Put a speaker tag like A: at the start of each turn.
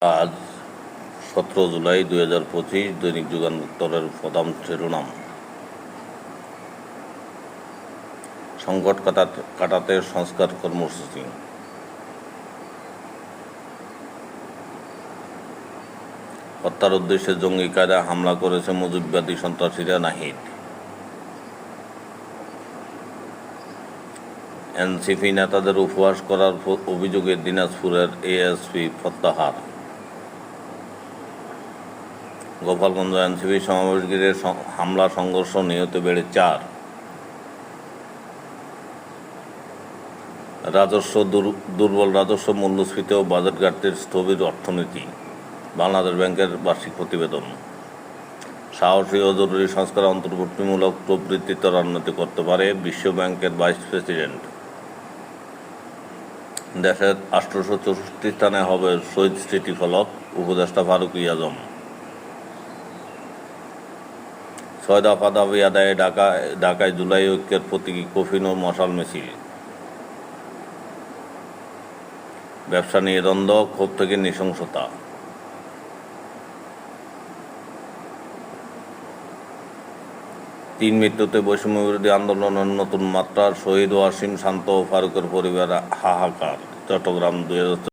A: আজ 17 জুলাই 2025। দৈনিক যুগান্তরের প্রধান শিরোনাম: সংকট কাটাতে সংস্কার কর্মসূচি। হত্যার উদ্দেশ্যে জঙ্গি কায়দায় হামলা করেছে মুজিববাদী সন্ত্রাসীরা, নাহিদ। এনসিপি নেতাদের উপহাস করার অভিযোগে দিনাজপুরের এএসপি প্রত্যাহার। গোপালগঞ্জ এনসিপি সমাবেশ ঘিরে হামলা, সংঘর্ষ, নিহত বেড়ে 4। দুর্বল রাজস্ব, মূল্যস্ফীতি ও বাজেট ঘাটতির স্থবির অর্থনীতি। বাংলাদেশ ব্যাংকের বার্ষিক প্রতিবেদন। সাহসী ও জরুরি সংস্কার অন্তর্ভুক্তিমূলক প্রবৃদ্ধি ত্বরান্বিত করতে পারে, বিশ্ব ব্যাংকের ভাইস প্রেসিডেন্ট। দেশের 864 স্থানে হবে শহীদ স্মৃতিফলক, উপদেষ্টা ফারুক আজম। 6 দফা দাবি আদায়ে ঢাকায় জুলাই ঐক্যের প্রতীকী কফিন ও মশাল মিছিল। ব্যবসা নিয়ে দ্বন্দ্ব, ক্ষোভ থেকে নৃশংসতা। তিন মৃত্যুতে বৈষম্য বিরোধী আন্দোলনের নতুন মাত্রা, শহীদ ওয়াসিম, শান্ত ও ফারুকের পরিবার হাহাকার। চট্টগ্রাম, 2024।